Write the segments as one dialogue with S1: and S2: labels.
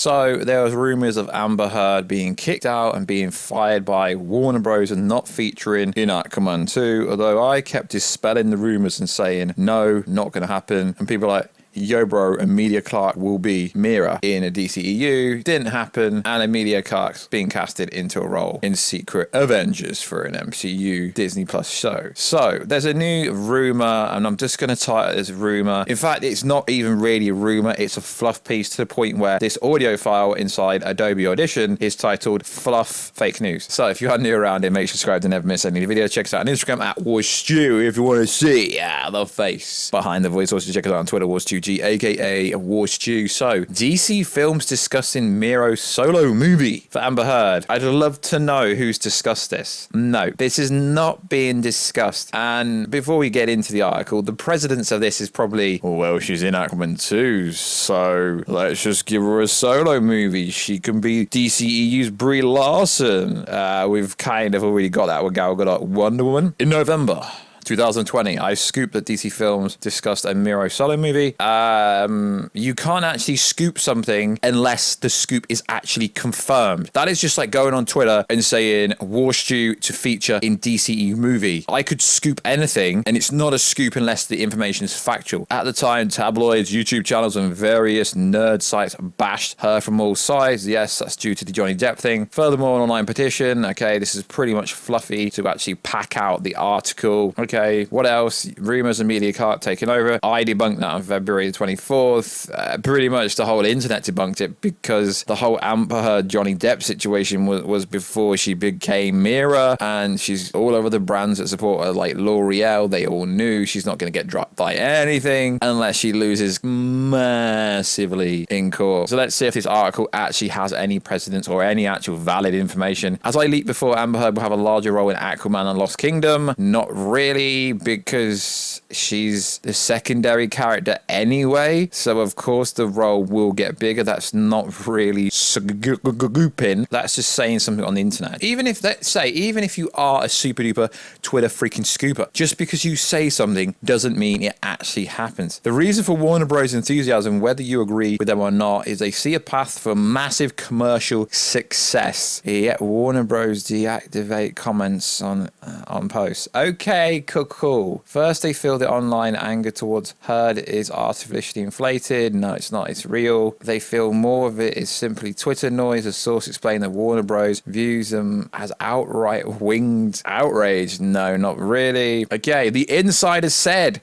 S1: So there was rumors of Amber Heard being kicked out and being fired by Warner Bros. And not featuring in Aquaman 2, although I kept dispelling the rumors and saying, no, not going to happen. And people are like, yo bro, Emilia Clarke will be Mera in a DCEU. Didn't happen, and Emilia Clarke's being casted into a role in Secret Avengers for an MCU Disney Plus show. So there's a new rumor, and I'm just going to title it as rumor. In fact, it's not even really a rumor, it's a fluff piece to the point where this audio file inside Adobe Audition is titled Fluff Fake News. So if you are new around it, make sure to subscribe to never miss any video. Check us out on Instagram at Warstu if you want to see the face behind the voice. Also check us out on Twitter, Warstu, aka Warstu. So DC Films discussing Mera solo movie for Amber Heard. I'd love to know who's discussed this. No, this is not being discussed. And before we get into the article, the precedence of this is probably, well, she's in Aquaman 2, so let's just give her a solo movie. She can be DCEU's Brie Larson. We've kind of already got that with Gal Gadot Wonder Woman in November 2020, I scooped that DC Films discussed a Mera solo movie. You can't actually scoop something unless the scoop is actually confirmed. That is just like going on Twitter and saying Warstu to feature in DCEU movie. I could scoop anything, and it's not a scoop unless the information is factual. At the time, tabloids, YouTube channels, and various nerd sites bashed her from all sides. Yes, that's due to the Johnny Depp thing. Furthermore, an online petition. Okay, this is pretty much fluffy to actually pack out the article. Okay, what else? Rumors of Emilia Clarke taking over. I debunked that on February the 24th. Pretty much the whole internet debunked it because the whole Amber Heard Johnny Depp situation was before she became Mera, and she's all over the brands that support her, like L'Oreal. They all knew she's not going to get dropped by anything unless she loses massively in court. So let's see if this article actually has any precedence or any actual valid information. As I leaked before, Amber Heard will have a larger role in Aquaman and Lost Kingdom. Not really, because she's the secondary character anyway, so of course the role will get bigger. That's not really scooping, that's just saying something on the internet. Even if, let's say, even if you are a super duper Twitter freaking scooper, just because you say something doesn't mean it actually happens. The reason for Warner Bros. Enthusiasm, whether you agree with them or not, is they see a path for massive commercial success. Yet Warner Bros. Deactivate comments on posts. Okay, cool. First, they feel the online anger towards Heard is artificially inflated. No, it's not. It's real. They feel more of it is simply Twitter noise. A source explained that Warner Bros. Views them as outright winged outrage. No, not really. Okay, the insider said.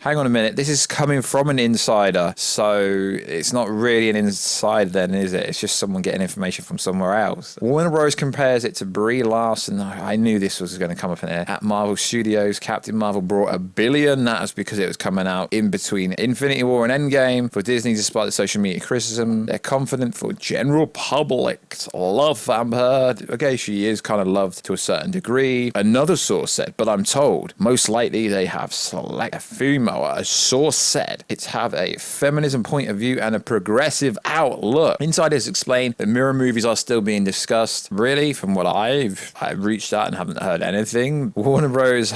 S1: Hang on a minute. This is coming from an insider, so it's not really an insider then, is it? It's just someone getting information from somewhere else. Warner Bros. Compares it to Brie Larson. I knew this was going to come up in there. At Marvel Studios, Captain Marvel brought $1 billion. That was because it was coming out in between Infinity War and Endgame. For Disney, despite the social media criticism, they're confident for general public. Love Amber Heard. Okay, she is kind of loved to a certain degree. Another source said, but I'm told most likely they have select a female. A source said it's have a feminism point of view and a progressive outlook. Insiders explain that Mera movies are still being discussed. Really, from what I've reached out and haven't heard anything. Warner Bros.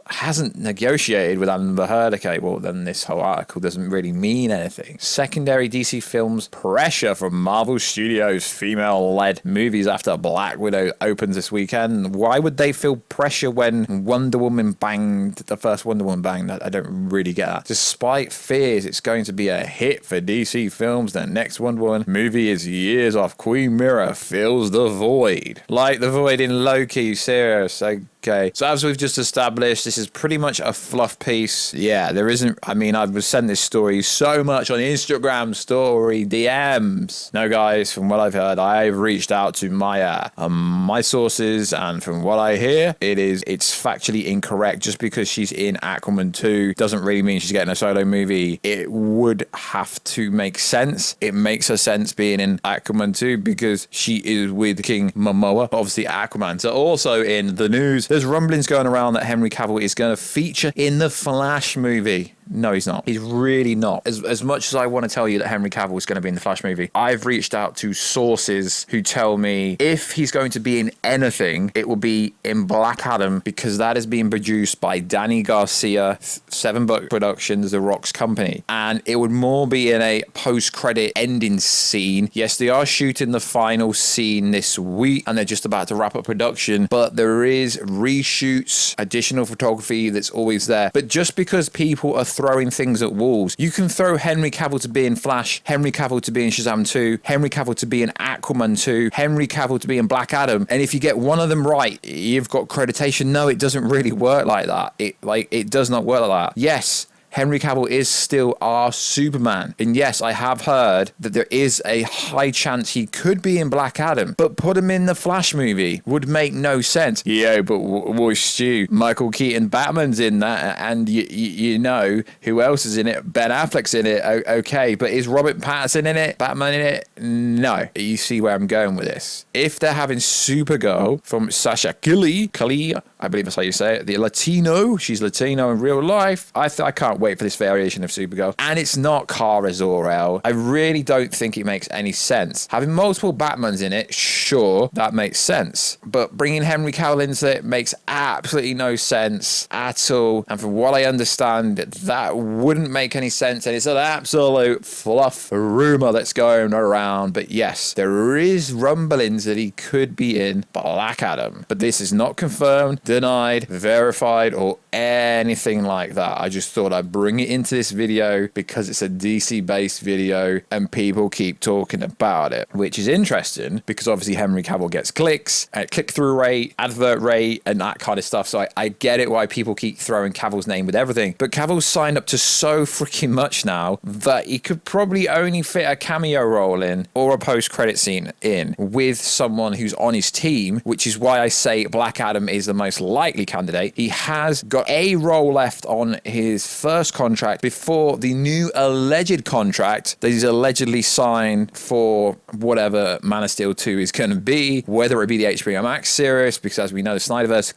S1: Hasn't negotiated with Amber Heard. Okay, well then this whole article doesn't really mean anything. Secondary DC Films pressure from Marvel Studios female-led movies after Black Widow opens this weekend. Why would they feel pressure when Wonder Woman banged, the first Wonder Woman banged? I don't really get that. Despite fears it's going to be a hit for DC Films, the next Wonder Woman movie is years off. Queen Mera fills the void. Like the void in Loki, serious. Okay, so as we've just established, this is pretty much a fluff piece. Yeah, there isn't, I mean, I was sent this story so much on Instagram story DMs. No, guys, from what I've heard, I've reached out to my sources, and from what I hear, it's factually incorrect. Just because she's in Aquaman 2 doesn't really mean she's getting a solo movie. It would have to make sense. It makes her sense being in Aquaman 2 because she is with King Momoa, obviously Aquaman. So also in the news, there's rumblings going around that Henry Cavill is going to feature in the Flash movie. No, he's not. He's really not. As much as I want to tell you that Henry Cavill is going to be in the Flash movie, I've reached out to sources who tell me if he's going to be in anything, it will be in Black Adam, because that is being produced by Danny Garcia, 7 Buck Productions, The Rock's company. And it would more be in a post-credit ending scene. Yes, they are shooting the final scene this week, and they're just about to wrap up production, but there is reshoots, additional photography that's always there. But just because people are throwing things at walls, you can throw Henry Cavill to be in Flash, Henry Cavill to be in Shazam 2, Henry Cavill to be in Aquaman 2, Henry Cavill to be in Black Adam, and if you get one of them right, you've got accreditation. No, it doesn't really work like that. It does not work like that. Yes, Henry Cavill is still our Superman. And yes, I have heard that there is a high chance he could be in Black Adam, but put him in the Flash movie would make no sense. Yeah, but Warstu, Michael Keaton Batman's in that, and you know who else is in it? Ben Affleck's in it. Okay, but is Robert Pattinson in it? Batman in it? No. You see where I'm going with this. If they're having Supergirl from Sasha Calle, I believe that's how you say it, the Latino, she's Latino in real life, I can't wait for this variation of Supergirl. And it's not Kara Zor-El. I really don't think it makes any sense. Having multiple Batmans in it, sure, that makes sense. But bringing Henry Cavill into it makes absolutely no sense at all. And from what I understand, that wouldn't make any sense. And it's an absolute fluff rumor that's going around. But yes, there is rumblings that he could be in Black Adam. But this is not confirmed, denied, verified, or anything like that. I just thought I'd bring it into this video because it's a DC based video and people keep talking about it, which is interesting because obviously Henry Cavill gets clicks, click-through rate, advert rate, and that kind of stuff. So I get it why people keep throwing Cavill's name with everything. But Cavill's signed up to so freaking much now that he could probably only fit a cameo role in or a post-credit scene in with someone who's on his team, which is why I say Black Adam is the most likely candidate. He has got a role left on his first contract before the new alleged contract that he's allegedly signed for whatever Man of Steel 2 is going to be, whether it be the HBO Max series, because as we know, the Snyderverse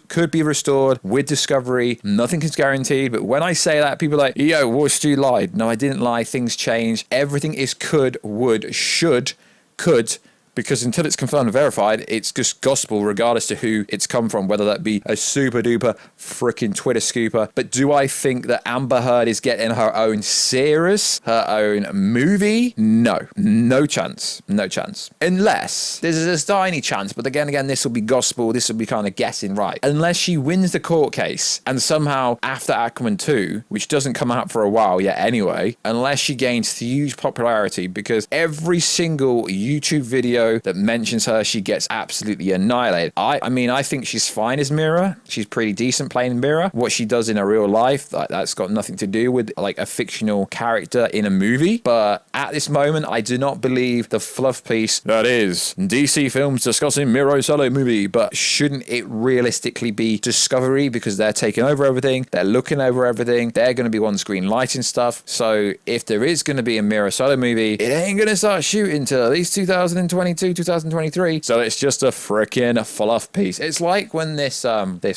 S1: could be restored with Discovery. Nothing is guaranteed, but when I say that, people are like, yo, Warstu lied. No, I didn't lie. Things change. Everything is could, would, should, could, because until it's confirmed and verified, it's just gospel regardless to who it's come from, whether that be a super duper freaking Twitter scooper. But do I think that Amber Heard is getting her own series, her own movie? No chance. No chance. Unless there's a tiny chance, but again, this will be gospel. This will be kind of guessing right. Unless she wins the court case and somehow after Aquaman 2, which doesn't come out for a while yet anyway, unless she gains huge popularity, because every single YouTube video that mentions her, she gets absolutely annihilated. I mean, I think she's fine as Mera. She's pretty decent playing Mera. What she does in her real life, that's got nothing to do with like a fictional character in a movie. But at this moment, I do not believe the fluff piece that is DC Films discussing Mera solo movie. But shouldn't it realistically be Discovery, because they're taking over everything, they're looking over everything, they're going to be on screen lighting stuff. So if there is going to be a Mera solo movie, it ain't going to start shooting till at least 2022, 2023. So it's just a freaking fluff piece. It's like when this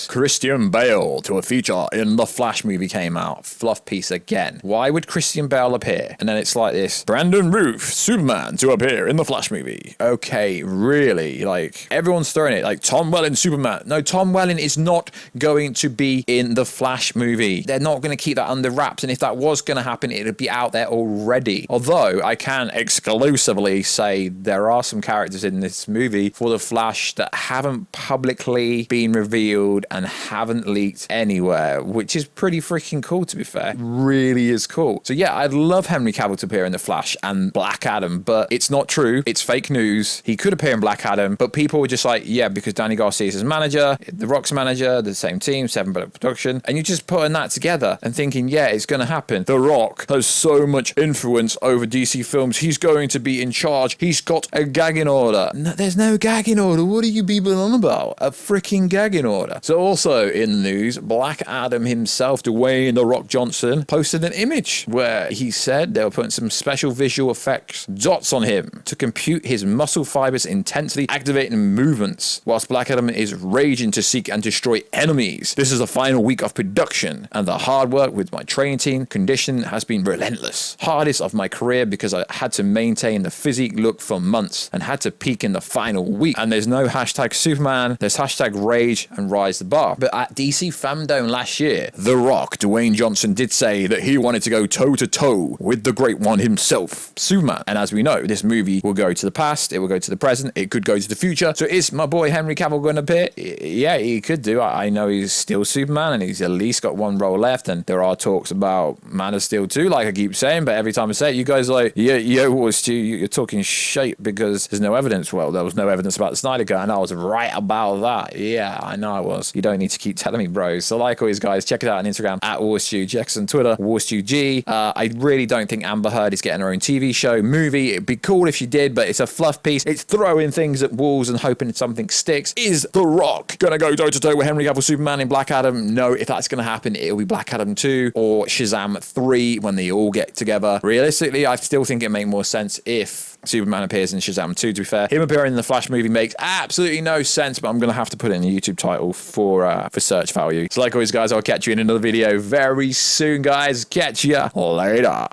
S1: Christian Bale to a feature in the Flash movie came out. Fluff piece again. Why would Christian Bale appear? And then it's like this, Brandon Routh, Superman, to appear in the Flash movie. Okay, really? Like, everyone's throwing it. Like, Tom Welling, Superman. No, Tom Welling is not going to be in the Flash movie. They're not going to keep that under wraps. And if that was going to happen, it would be out there already. Although, I can exclusively say there are some characters in this movie for the Flash that haven't publicly been revealed and haven't leaked anywhere, which is pretty freaking cool, to be fair. Really is cool. So yeah, I'd love Henry Cavill to appear in the Flash and Black Adam, but it's not true. It's fake news. He could appear in Black Adam, but people were just like, yeah, because Danny Garcia is his manager, The Rock's manager, the same team, 7 Buck Production, and you're just putting that together and thinking, yeah, it's going to happen. The Rock has so much influence over DC Films. He's going to be in charge. He's got a gang gagging order. No, there's no gagging order. What are you people on about? A freaking gagging order. So also in the news, Black Adam himself, Dwayne "The Rock" Johnson, posted an image where he said they were putting some special visual effects dots on him to compute his muscle fibers intensely activating movements whilst Black Adam is raging to seek and destroy enemies. This is the final week of production and the hard work with my training team condition has been relentless. Hardest of my career because I had to maintain the physique look for months and had to peak in the final week. And there's no hashtag Superman, there's hashtag Rage and Rise the Bar. But at DC Fandom last year, The Rock, Dwayne Johnson, did say that he wanted to go toe to toe with the great one himself, Superman. And as we know, this movie will go to the past, it will go to the present, it could go to the future. So is my boy Henry Cavill going to appear? Yeah, he could do. I know he's still Superman and he's at least got one role left. And there are talks about Man of Steel 2, like I keep saying, but every time I say it, you guys are like, Warstu, you're talking shit because there's no evidence. Well, there was no evidence about the Snyder Cut, and I was right about that. Yeah, I know I was. You don't need to keep telling me, bro. So like always, guys, check it out on Instagram at Warstu. Check us on Twitter, WarstuG. I really don't think Amber Heard is getting her own TV show, movie. It'd be cool if she did, but it's a fluff piece. It's throwing things at walls and hoping something sticks. Is The Rock gonna go toe to toe with Henry Cavill Superman in Black Adam? No, if that's gonna happen, it'll be Black Adam 2 or Shazam 3 when they all get together. Realistically, I still think it makes more sense if Superman appears in Shazam 2, to be fair. Him appearing in the Flash movie makes absolutely no sense, but I'm going to have to put it in the YouTube title for search value. So like always, guys, I'll catch you in another video very soon, guys. Catch ya later.